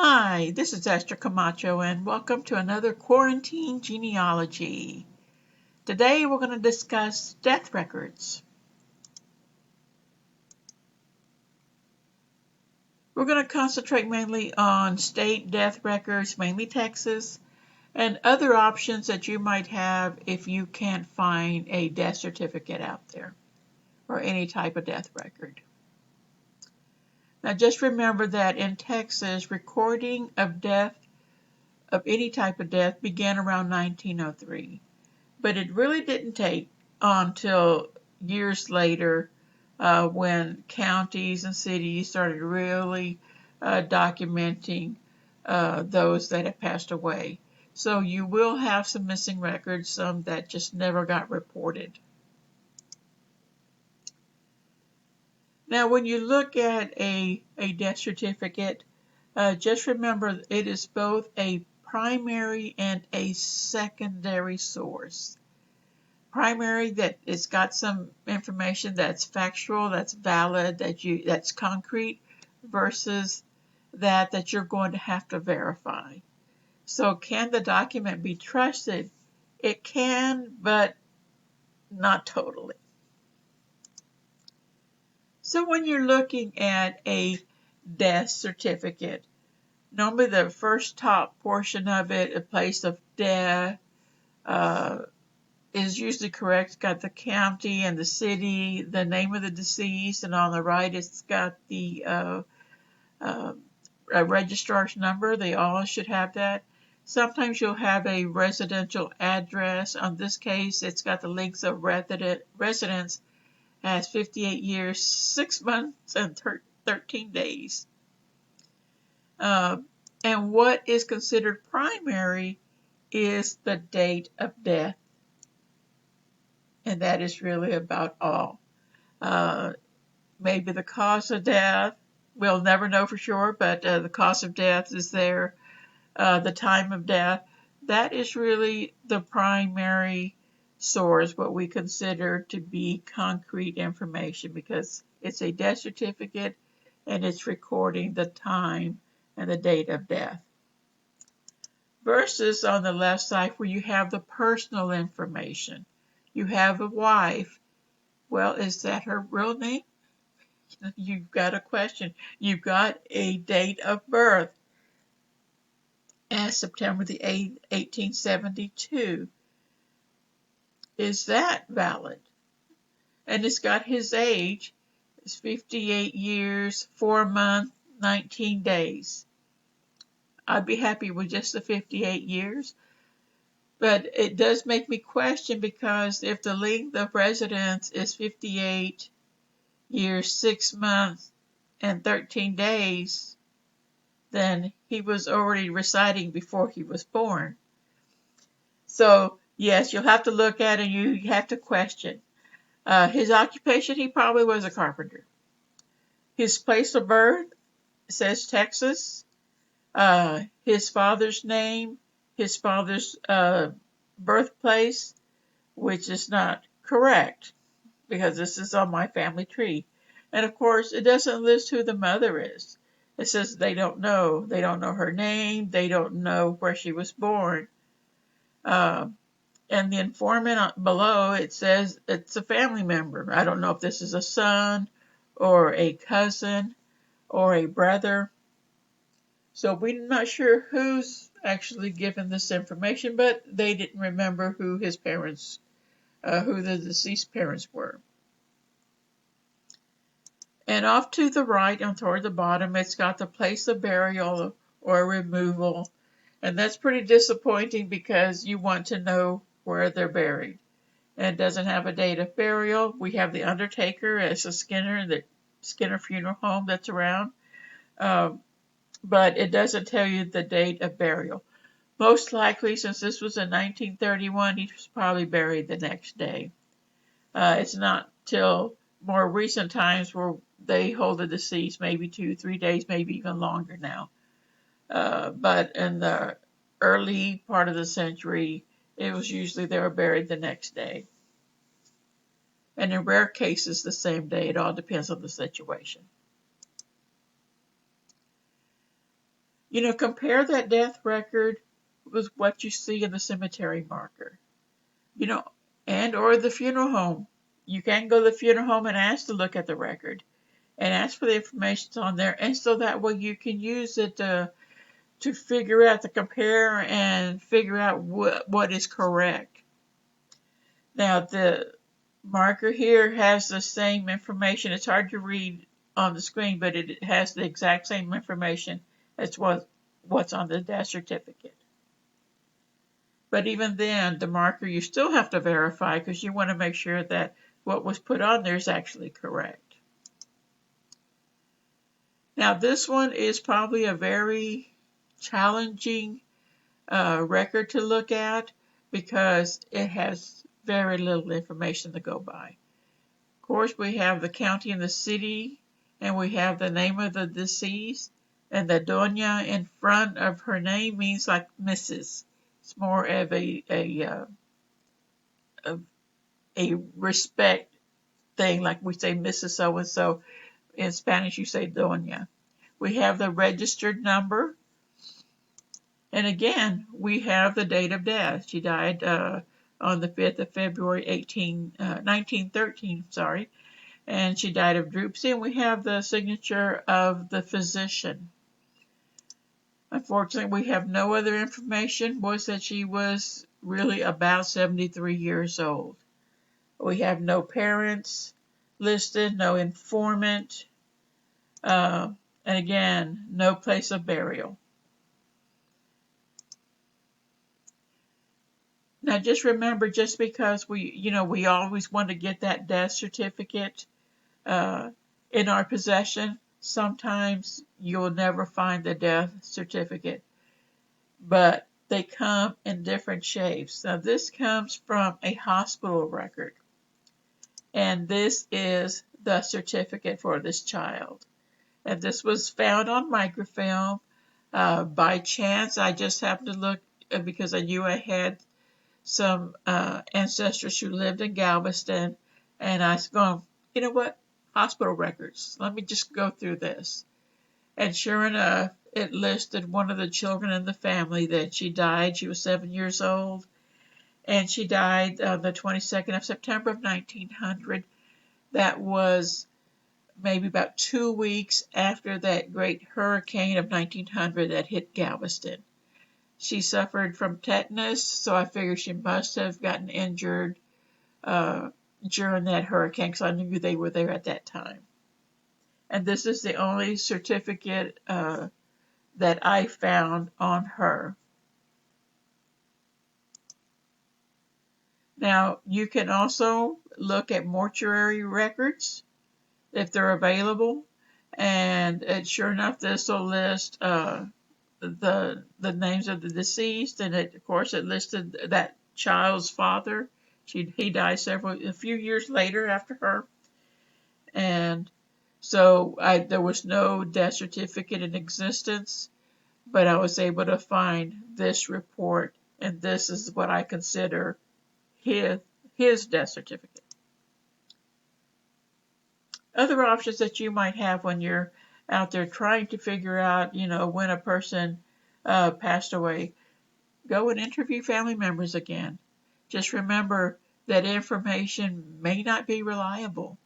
Hi, this is Esther Camacho, and welcome to another Quarantine Genealogy. Today we're going to discuss death records. We're going to concentrate mainly on state death records, mainly Texas, and other options that you might have if you can't find a death certificate out there or any type of death record. Now just remember that in Texas, recording of death, of any type of death, began around 1903. But it really didn't take until years later when counties and cities started really documenting those that had passed away. So you will have some missing records, some that just never got reported. Now, when you look at a death certificate, just remember it is both a primary and a secondary source. Primary, that it's got some information that's factual, that's valid, that's concrete, versus that you're going to have to verify. So can the document be trusted? It can, but not totally. So when you're looking at a death certificate, normally the first top portion of it, a place of death, is usually correct. It's got the county and the city, the name of the deceased, and on the right it's got the registrar's number. They all should have that. Sometimes you'll have a residential address. On this case, it's got the length of residence as 58 years, 6 months, and 13 days. And what is considered primary is the date of death. And that is really about all. Maybe the cause of death, we'll never know for sure, but the cause of death is there. The time of death, that is really the primary source, what we consider to be concrete information, because it's a death certificate and it's recording the time and the date of death. Versus on the left side where you have the personal information. You have a wife. Well, is that her real name? You've got a question. You've got a date of birth as September the 8th, 1872. Is that valid? And it's got his age. It's 58 years, 4 months, 19 days. I'd be happy with just the 58 years. But it does make me question, because if the length of residence is 58 years, 6 months, and 13 days, then he was already residing before he was born. So, yes, you'll have to look at it and you have to question. His occupation, he probably was a carpenter. His place of birth says Texas. His father's name, his father's birthplace, which is not correct because this is on my family tree. And of course, it doesn't list who the mother is. It says they don't know. They don't know her name. They don't know where she was born. And the informant below, it says it's a family member. I don't know if this is a son or a cousin or a brother. So we're not sure who's actually given this information, but they didn't remember who his parents, who the deceased parents were. And off to the right and toward the bottom, it's got the place of burial or removal. And that's pretty disappointing because you want to know where they're buried. And it doesn't have a date of burial. We have the undertaker as a Skinner, the Skinner Funeral Home that's around. But it doesn't tell you the date of burial. Most likely, since this was in 1931, he was probably buried the next day. It's not till more recent times where they hold the deceased maybe 2-3 days, maybe even longer now. But in the early part of the century, it was usually they were buried the next day. And in rare cases, the same day. It all depends on the situation. Compare that death record with what you see in the cemetery marker, you know, and or the funeral home. You can go to the funeral home and ask to look at the record and ask for the information on there, and so that way you can use it to figure out, to compare and figure out what is correct. Now, the marker here has the same information. It's hard to read on the screen, but it has the exact same information as what's on the death certificate. But even then, the marker you still have to verify because you want to make sure that what was put on there is actually correct. Now, this one is probably a very challenging record to look at because it has very little information to go by. Of course, we have the county and the city, and we have the name of the deceased, and the doña in front of her name means like Mrs. It's more of a respect thing, like we say Mrs. So and so. In Spanish, you say doña. We have the registered number, and again, we have the date of death. She died on the 5th of February, 1913, and she died of dropsy, and we have the signature of the physician. Unfortunately, we have no other information, was that she was really about 73 years old. We have no parents listed, no informant, and again, no place of burial. Now, just remember, just because we always want to get that death certificate in our possession, sometimes you'll never find the death certificate, but they come in different shapes. Now, this comes from a hospital record, and this is the certificate for this child. And this was found on microfilm. By chance, I just happened to look because I knew I had some ancestors who lived in Galveston, and I was going, you know what, hospital records, let me just go through this. And sure enough, it listed one of the children in the family that she died. She was 7 years old, and she died on the 22nd of September of 1900. That was maybe about 2 weeks after that great hurricane of 1900 that hit Galveston. She suffered from tetanus, so I figured she must have gotten injured during that hurricane, because I knew they were there at that time. And this is the only certificate that I found on her. Now, you can also look at mortuary records if they're available, and sure enough, this will list the names of the deceased, and of course it listed that child's father. He died a few years later after her, and so there was no death certificate in existence, but I was able to find this report, and this is what I consider his death certificate. Other options that you might have when you're out there trying to figure out, when a person passed away, go and interview family members again. Just remember that information may not be reliable.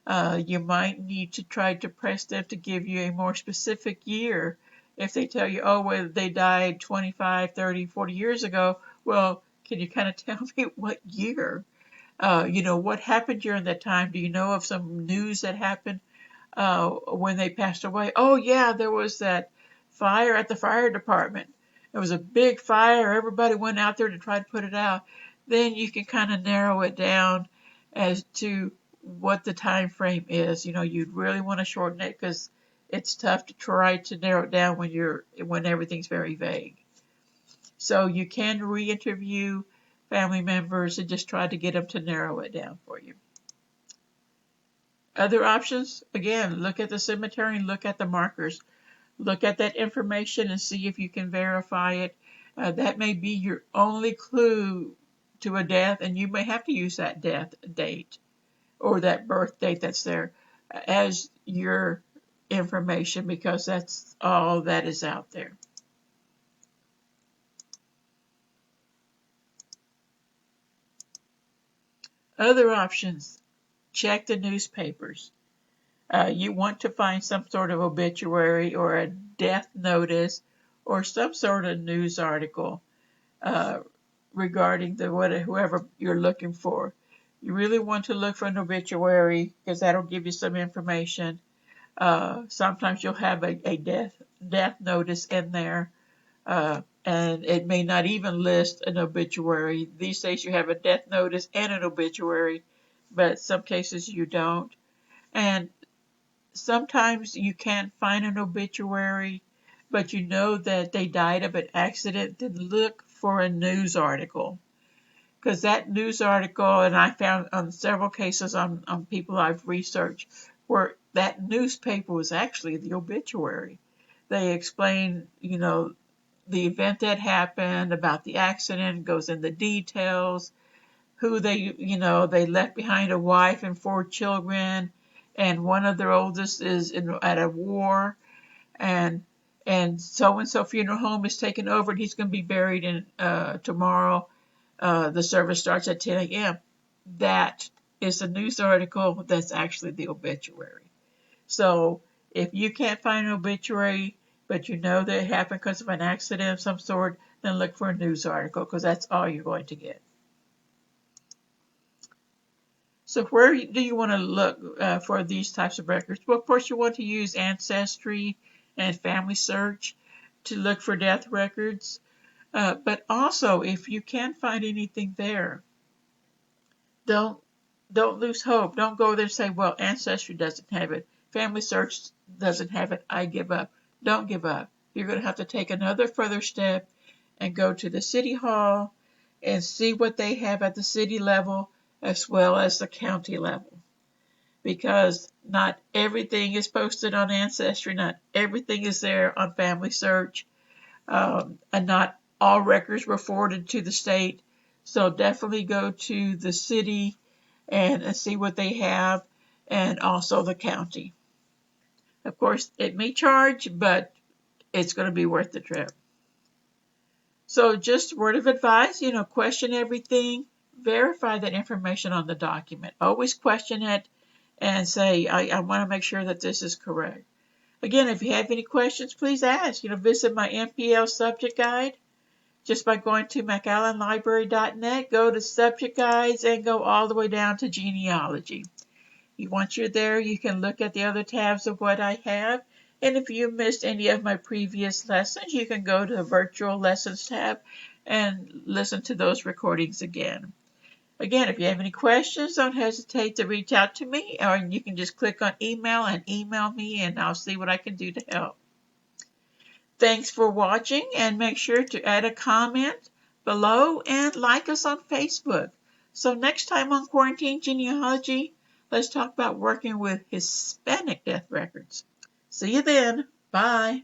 You might need to try to press them to give you a more specific year. If they tell you, well, they died 25, 30, 40 years ago, well, can you kind of tell me what year? What happened during that time? Do you know of some news that happened when they passed away? Oh, yeah, there was that fire at the fire department. It was a big fire. Everybody went out there to try to put it out. Then you can kind of narrow it down as to what the time frame is. You'd really want to shorten it because it's tough to try to narrow it down when everything's very vague. So you can re-interview family members and just try to get them to narrow it down for you. Other options, again, look at the cemetery and look at the markers. Look at that information and see if you can verify it. That may be your only clue to a death, and you may have to use that death date or that birth date that's there as your information, because that's all that is out there. Other options, check the newspapers. You want to find some sort of obituary or a death notice or some sort of news article uh, regarding whoever you're looking for. You really want to look for an obituary because that'll give you some information. Sometimes you'll have a death notice in there, and it may not even list an obituary. These days you have a death notice and an obituary, but some cases you don't. And sometimes you can't find an obituary, but you know that they died of an accident, then look for a news article. Because that news article, and I found on several cases on people I've researched, where that newspaper was actually the obituary. They explain, the event that happened, about the accident, goes into details, who they left behind a wife and 4 children, and one of their oldest is at a war, and so and so funeral home is taken over, and he's going to be buried in tomorrow. The service starts at 10 a.m. That is a news article that's actually the obituary. So if you can't find an obituary, but you know that it happened because of an accident of some sort, then look for a news article because that's all you're going to get. So where do you want to look for these types of records? Well, of course, you want to use Ancestry and Family Search to look for death records. But also, if you can't find anything there, don't lose hope. Don't go there and say, well, Ancestry doesn't have it. Family Search doesn't have it. I give up. Don't give up. You're going to have to take another further step and go to the City Hall and see what they have at the city level as well as the county level. Because not everything is posted on Ancestry. Not everything is there on Family Search. And not all records were forwarded to the state. So definitely go to the city and see what they have, and also the county. Of course, it may charge, but it's going to be worth the trip. So just word of advice, question everything, verify that information on the document. Always question it and say, I want to make sure that this is correct. Again, if you have any questions, please ask. Visit my MPL subject guide just by going to McAllenLibrary.net. Go to subject guides and go all the way down to genealogy. Once you're there, you can look at the other tabs of what I have. And if you missed any of my previous lessons, you can go to the virtual lessons tab and listen to those recordings again. Again, if you have any questions, don't hesitate to reach out to me, or you can just click on email and email me, and I'll see what I can do to help. Thanks for watching, and make sure to add a comment below and like us on Facebook. So next time on Quarantine Genealogy, let's talk about working with Hispanic death records. See you then. Bye.